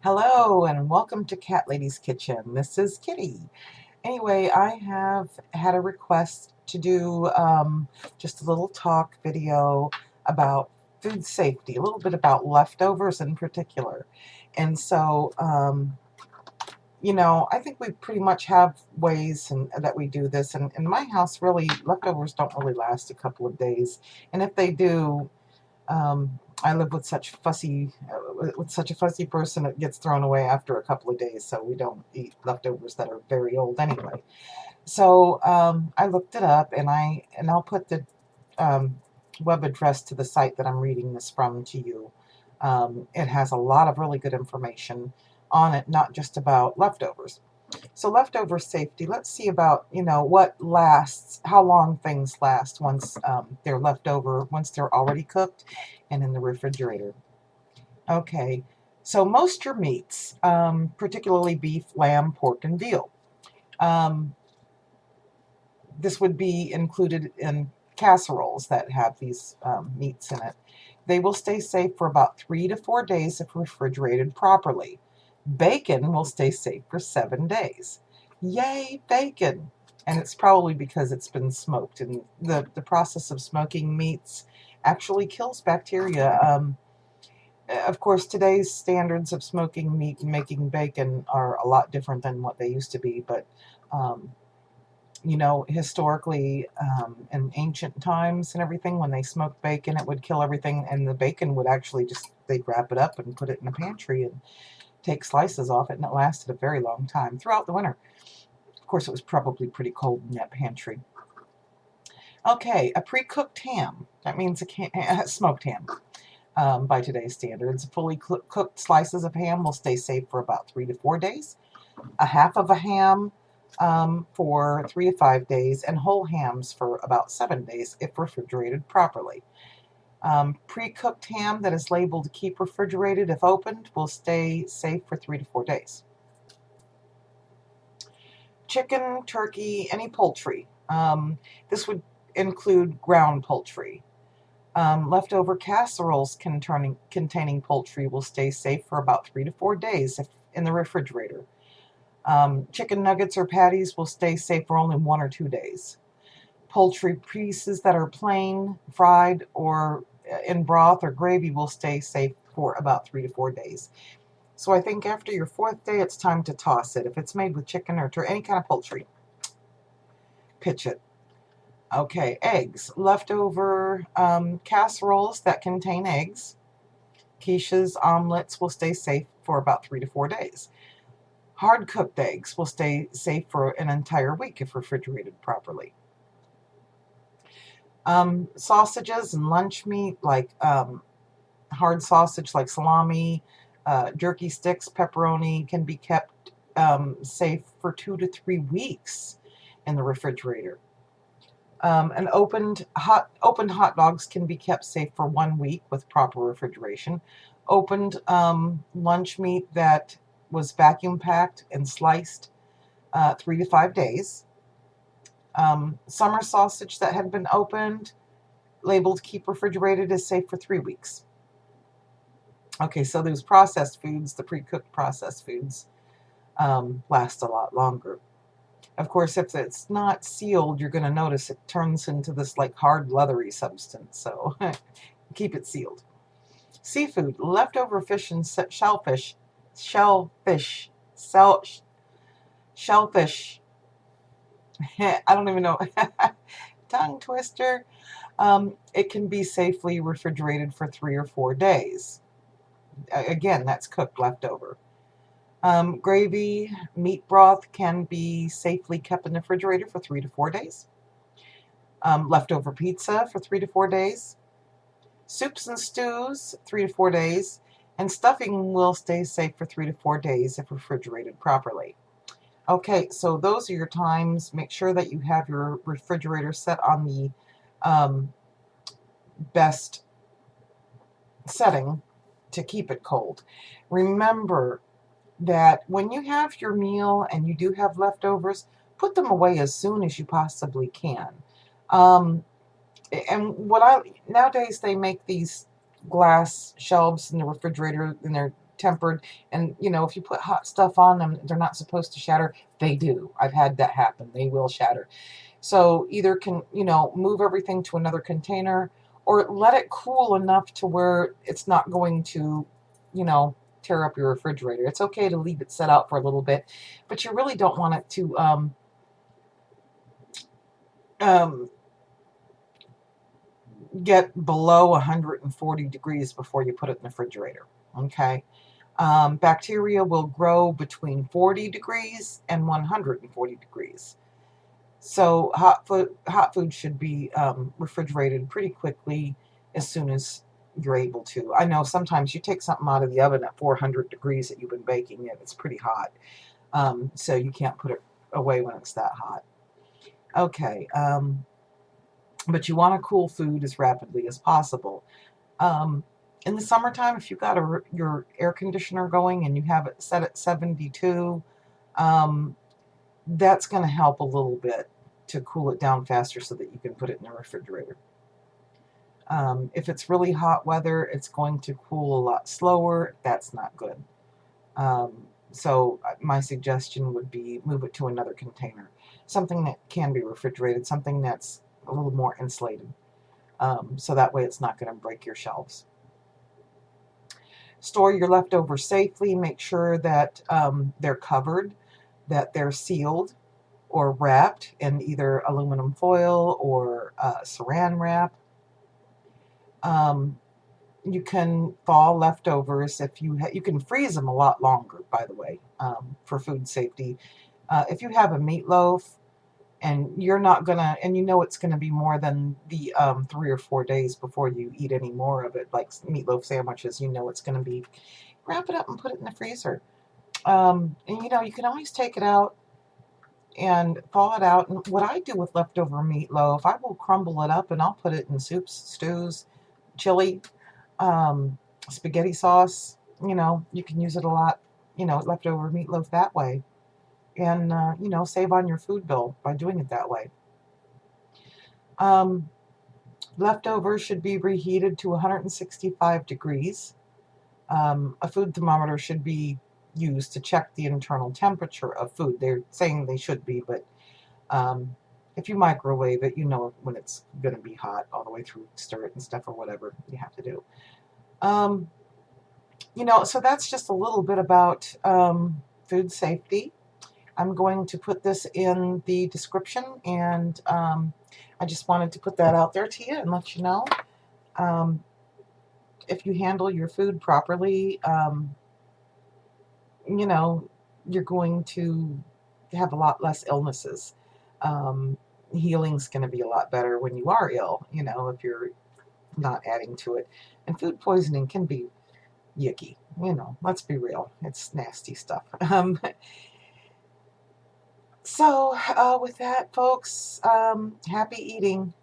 Hello and welcome to Cat Lady's Kitchen. This is Kitty. Anyway, I have had a request to do just a little talk video about food safety, a little bit about leftovers in particular. And so, I think we pretty much have ways that we do this. And in my house, really, leftovers don't really last a couple of days. And if they do, I live with with such a fussy person, it gets thrown away after a couple of days, so we don't eat leftovers that are very old anyway. So I looked it up, and I'll put the um, web address to the site that I'm reading this from to you. It has a lot of really good information on it, not just about leftovers. So leftover safety, let's see about, what lasts, how long things last once they're left over, once they're already cooked and in the refrigerator. Okay, so most your meats, particularly beef, lamb, pork, and veal. Um, this would be included in casseroles that have these meats in it. They will stay safe for about 3 to 4 days if refrigerated properly. Bacon will stay safe for 7 days. Yay, bacon! And it's probably because it's been smoked, and the process of smoking meats actually kills bacteria. Of course, today's standards of smoking meat and making bacon are a lot different than what they used to be, but um, historically, in ancient times and everything, when they smoked bacon, it would kill everything, and the bacon would actually they'd wrap it up and put it in a pantry and take slices off it, and it lasted a very long time throughout the winter. Of course, it was probably pretty cold in that pantry. Okay, a pre-cooked ham. That means a smoked ham. By today's standards, fully cooked slices of ham will stay safe for about 3 to 4 days. A half of a ham for 3 to 5 days, and whole hams for about 7 days if refrigerated properly. Pre-cooked ham that is labeled keep refrigerated if opened will stay safe for 3 to 4 days. Chicken, turkey, any poultry. This would include ground poultry. Leftover casseroles containing poultry will stay safe for about 3 to 4 days if in the refrigerator. Chicken nuggets or patties will stay safe for only 1 or 2 days. Poultry pieces that are plain, fried, or in broth or gravy will stay safe for about 3 to 4 days. So I think after your fourth day, it's time to toss it. If it's made with chicken or any kind of poultry, pitch it. Okay, eggs. Leftover casseroles that contain eggs, quiches, omelets will stay safe for about 3 to 4 days. Hard-cooked eggs will stay safe for an entire week if refrigerated properly. Sausages and lunch meat, like hard sausage like salami, jerky sticks, pepperoni, can be kept safe for 2 to 3 weeks in the refrigerator. And opened hot dogs can be kept safe for 1 week with proper refrigeration. Opened lunch meat that was vacuum packed and sliced, 3 to 5 days. Summer sausage that had been opened, labeled keep refrigerated, is safe for 3 weeks. Okay, so those processed foods, the pre-cooked processed foods, last a lot longer. Of course, if it's not sealed, you're going to notice it turns into this like hard leathery substance, so keep it sealed. Seafood, leftover fish and shellfish, I don't even know, tongue twister. It can be safely refrigerated for 3 or 4 days. Again, that's cooked leftover. Gravy, meat broth can be safely kept in the refrigerator for 3 to 4 days. Leftover pizza for 3 to 4 days. Soups and stews, 3 to 4 days. And stuffing will stay safe for 3 to 4 days if refrigerated properly. Okay, so those are your times. Make sure that you have your refrigerator set on the best setting to keep it cold. Remember that when you have your meal and you do have leftovers, put them away as soon as you possibly can. And nowadays they make these glass shelves in the refrigerator, and they're tempered, and you know, if you put hot stuff on them, they're not supposed to shatter. They do. I've had that happen. They will shatter. So either can, you know, move everything to another container, or let it cool enough to where it's not going to, you know, tear up your refrigerator. It's okay to leave it set out for a little bit, but you really don't want it to um, get below 140 degrees before you put it in the refrigerator. Okay. Bacteria will grow between 40 degrees and 140 degrees. So hot food should be refrigerated pretty quickly as soon as you're able to. I know sometimes you take something out of the oven at 400 degrees that you've been baking it. It's pretty hot. So you can't put it away when it's that hot. Okay. But you want to cool food as rapidly as possible. In the summertime, if you've got your air conditioner going and you have it set at 72, that's going to help a little bit to cool it down faster so that you can put it in the refrigerator. If it's really hot weather, it's going to cool a lot slower. That's not good. So my suggestion would be move it to another container, something that can be refrigerated, something that's a little more insulated, so that way it's not going to break your shelves. Store your leftovers safely. Make sure that they're covered, that they're sealed or wrapped in either aluminum foil or saran wrap. You can thaw leftovers if you can freeze them a lot longer, by the way, for food safety. If you have a meatloaf and you're not gonna, and you know it's gonna be more than the 3 or 4 days before you eat any more of it, like meatloaf sandwiches, you know it's gonna be, wrap it up and put it in the freezer. And you know, you can always take it out and thaw it out. And what I do with leftover meatloaf, I will crumble it up and I'll put it in soups, stews, chili, spaghetti sauce. You know, you can use it a lot, you know, leftover meatloaf that way. And, you know, save on your food bill by doing it that way. Leftovers should be reheated to 165 degrees. A food thermometer should be used to check the internal temperature of food. They're saying they should be, but if you microwave it, you know when it's going to be hot all the way through, stir it and stuff or whatever you have to do. You know, so that's just a little bit about food safety. I'm going to put this in the description, and I just wanted to put that out there to you and let you know. If you handle your food properly, you know, you're going to have a lot less illnesses. Healing's going to be a lot better when you are ill, you know, if you're not adding to it. And food poisoning can be yucky, you know, let's be real. It's nasty stuff. So with that, folks, happy eating.